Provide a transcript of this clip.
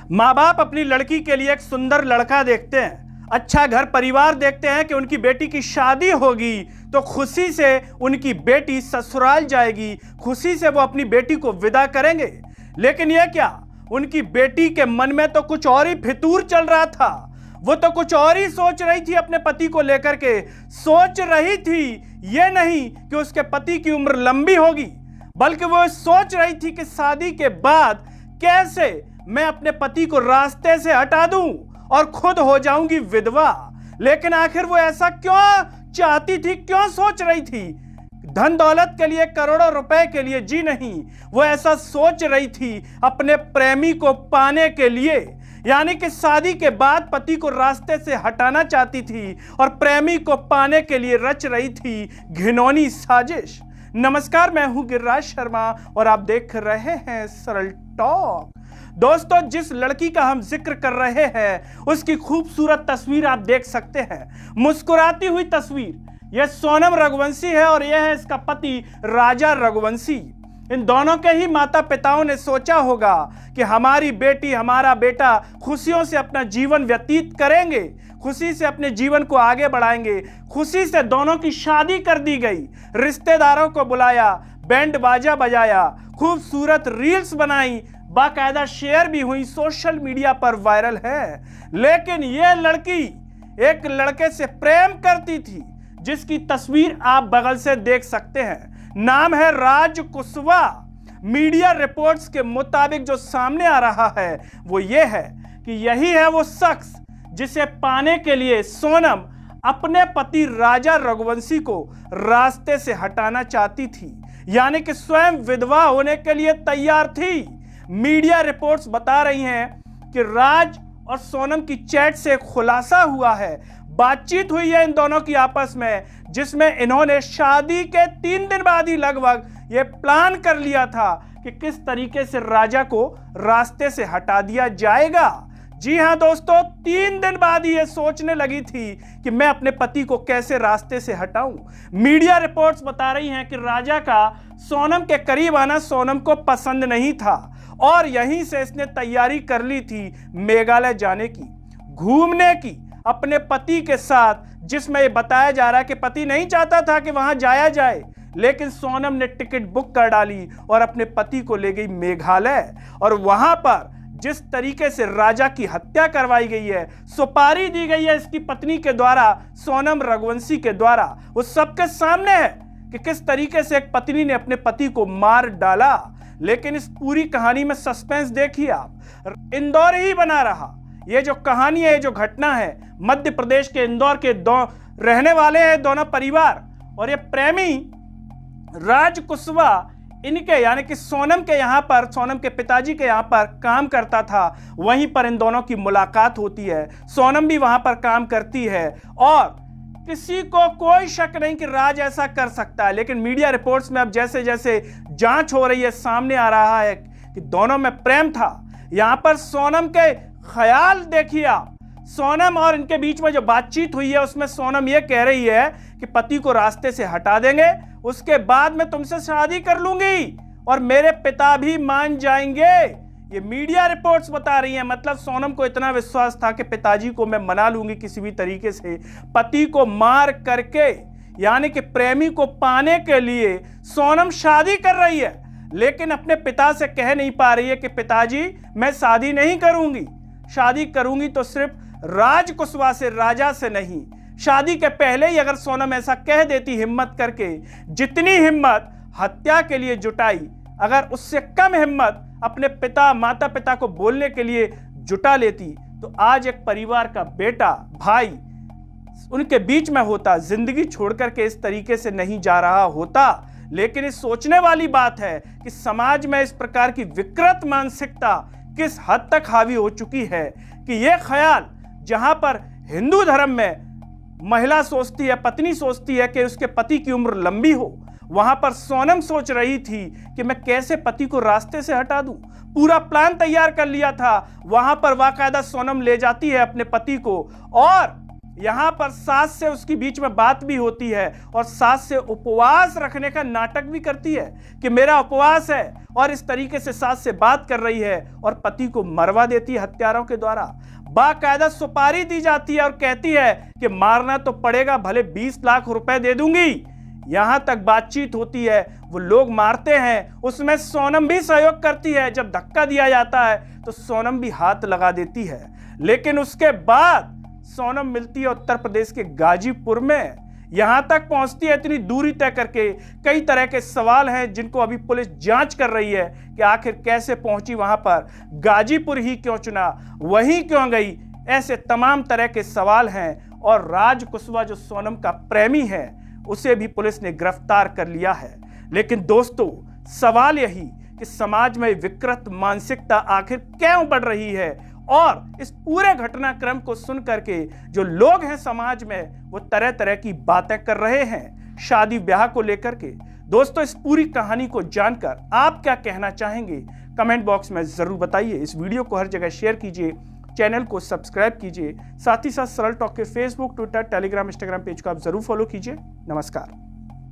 माँ बाप अपनी लड़की के लिए एक सुंदर लड़का देखते हैं, अच्छा घर परिवार देखते हैं कि उनकी बेटी की शादी होगी तो खुशी से उनकी बेटी ससुराल जाएगी, खुशी से वो अपनी बेटी को विदा करेंगे। लेकिन यह क्या, उनकी बेटी के मन में तो कुछ और ही फितूर चल रहा था। वो तो कुछ और ही सोच रही थी अपने पति को लेकर के। सोच रही थी ये नहीं कि उसके पति की उम्र लंबी होगी, बल्कि वो सोच रही थी कि शादी के बाद कैसे मैं अपने पति को रास्ते से हटा दूं और खुद हो जाऊंगी विधवा। लेकिन आखिर वो ऐसा क्यों चाहती थी, क्यों सोच रही थी? धन दौलत के लिए, करोड़ों रुपए के लिए जी नहीं, वो ऐसा सोच रही थी अपने प्रेमी को पाने के लिए। यानी कि शादी के बाद पति को रास्ते से हटाना चाहती थी और प्रेमी को पाने के लिए रच रही थी घिनौनी साजिश। नमस्कार, मैं हूं गिरिराज शर्मा और आप देख रहे हैं सरल टॉक। दोस्तों, जिस लड़की का हम जिक्र कर रहे हैं उसकी खूबसूरत तस्वीर आप देख सकते हैं, मुस्कुराती हुई तस्वीर। यह सोनम रघुवंशी है और यह है इसका पति राजा रघुवंशी। इन दोनों के ही माता पिताओं ने सोचा होगा कि हमारी बेटी, हमारा बेटा खुशियों से अपना जीवन व्यतीत करेंगे, खुशी से अपने जीवन को आगे बढ़ाएंगे। खुशी से दोनों की शादी कर दी गई, रिश्तेदारों को बुलाया, बैंड बाजा बजाया, खूबसूरत रील्स बनाई, बाकायदा शेयर भी हुई, सोशल मीडिया पर वायरल है। लेकिन यह लड़की एक लड़के से प्रेम करती थी जिसकी तस्वीर आप बगल से देख सकते हैं। नाम है राज कुशवाहा। मीडिया रिपोर्ट्स के मुताबिक जो सामने आ रहा है वो ये है कि यही है वो शख्स जिसे पाने के लिए सोनम अपने पति राजा रघुवंशी को रास्ते से हटाना चाहती थी, यानी कि स्वयं विधवा होने के लिए तैयार थी। मीडिया रिपोर्ट्स बता रही हैं कि राज और सोनम की चैट से खुलासा हुआ है, बातचीत हुई है इन दोनों की आपस में, जिसमें इन्होंने शादी के 3 दिन बाद ही लगभग ये प्लान कर लिया था कि किस तरीके से राजा को रास्ते से हटा दिया जाएगा। जी हां दोस्तों, 3 दिन बाद ही ये सोचने लगी थी कि मैं अपने पति को कैसे रास्ते से हटाऊं। मीडिया रिपोर्ट्स बता रही हैं कि राजा का सोनम के करीब आना सोनम को पसंद नहीं था और यहीं से इसने तैयारी कर ली थी मेघालय जाने की, घूमने की अपने पति के साथ, जिसमें यह बताया जा रहा है कि पति नहीं चाहता था कि वहां जाया जाए, लेकिन सोनम ने टिकट बुक कर डाली और अपने पति को ले गई मेघालय। और वहां पर जिस तरीके से राजा की हत्या करवाई गई है, सुपारी दी गई है इसकी पत्नी के द्वारा, सोनम रघुवंशी के द्वारा, वो सबके सामने है कि किस तरीके से एक पत्नी ने अपने पति को मार डाला। लेकिन इस पूरी कहानी में सस्पेंस देखिए आप, इंदौर ही बना रहा। ये जो कहानी है, ये जो घटना है, मध्य प्रदेश के इंदौर के रहने वाले हैं दोनों परिवार। और ये प्रेमी राज कुशवाहा इनके यानी कि सोनम के यहाँ पर, सोनम के पिताजी के यहाँ पर काम करता था। वहीं पर इन दोनों की मुलाकात होती है, सोनम भी वहां पर काम करती है और किसी को कोई शक नहीं कि राज ऐसा कर सकता है। लेकिन मीडिया रिपोर्ट्स में अब जैसे जैसे जांच हो रही है, सामने आ रहा है कि दोनों में प्रेम था। यहां पर सोनम के ख्याल देखिए आप, सोनम और इनके बीच में जो बातचीत हुई है उसमें सोनम ये कह रही है कि पति को रास्ते से हटा देंगे, उसके बाद मैं तुमसे शादी कर लूंगी और मेरे पिता भी मान जाएंगे। ये मीडिया रिपोर्ट्स बता रही हैं। मतलब सोनम को इतना विश्वास था कि पिताजी को मैं मना लूंगी किसी भी तरीके से, पति को मार करके, यानी कि प्रेमी को पाने के लिए सोनम शादी कर रही है। लेकिन अपने पिता से कह नहीं पा रही है कि पिताजी मैं शादी नहीं करूंगी, शादी करूंगी तो सिर्फ राज कुशवाहा से, राजा से नहीं। शादी के पहले ही अगर सोनम ऐसा कह देती हिम्मत करके, जितनी हिम्मत हत्या के लिए जुटाई, अगर उससे कम हिम्मत अपने पिता, माता पिता को बोलने के लिए जुटा लेती, तो आज एक परिवार का बेटा, भाई उनके बीच में होता, जिंदगी छोड़कर के इस तरीके से नहीं जा रहा होता। लेकिन इस सोचने वाली बात है कि समाज में इस प्रकार की विकृत मानसिकता किस हद तक हावी हो चुकी है कि यह ख्याल, जहां पर हिंदू धर्म में महिला सोचती है, पत्नी सोचती है कि उसके पति की उम्र लंबी हो, वहां पर सोनम सोच रही थी कि मैं कैसे पति को रास्ते से हटा दूं। पूरा प्लान तैयार कर लिया था। वहां पर बाकायदा सोनम ले जाती है अपने पति को और यहां पर सास से उसकी बीच में बात भी होती है और सास से उपवास रखने का नाटक भी करती है कि मेरा उपवास है, और इस तरीके से सास से बात कर रही है और पति को मरवा देती है हत्यारों के द्वारा। बाकायदा सुपारी दी जाती है और कहती है कि मारना तो पड़ेगा, भले 20 लाख रुपए दे दूंगी। यहां तक बातचीत होती है, वो लोग मारते हैं, उसमें सोनम भी सहयोग करती है। जब धक्का दिया जाता है तो सोनम भी हाथ लगा देती है। लेकिन उसके बाद सोनम मिलती है उत्तर प्रदेश के गाजीपुर में। यहां तक पहुंचती है इतनी दूरी तय करके। कई तरह के सवाल हैं जिनको अभी पुलिस जांच कर रही है कि आखिर कैसे पहुंची वहां पर, गाजीपुर ही क्यों चुना, वहीं क्यों गई, ऐसे तमाम तरह के सवाल हैं। और राज कुशवाहा जो सोनम का प्रेमी है, उसे भी पुलिस ने गिरफ्तार कर लिया है। लेकिन दोस्तों, सवाल यही कि समाज में विकृत मानसिकता आखिर क्यों बढ़ रही है, और इस पूरे घटनाक्रम को सुन करके जो लोग हैं समाज में, वो तरह तरह की बातें कर रहे हैं शादी ब्याह को लेकर के। दोस्तों, इस पूरी कहानी को जानकर आप क्या कहना चाहेंगे, कमेंट बॉक्स में जरूर बताइए। इस वीडियो को हर जगह शेयर कीजिए, चैनल को सब्सक्राइब कीजिए, साथ ही साथ सरल टॉक के Facebook, Twitter, Telegram, Instagram page को आप जरूर फॉलो कीजिए। नमस्कार।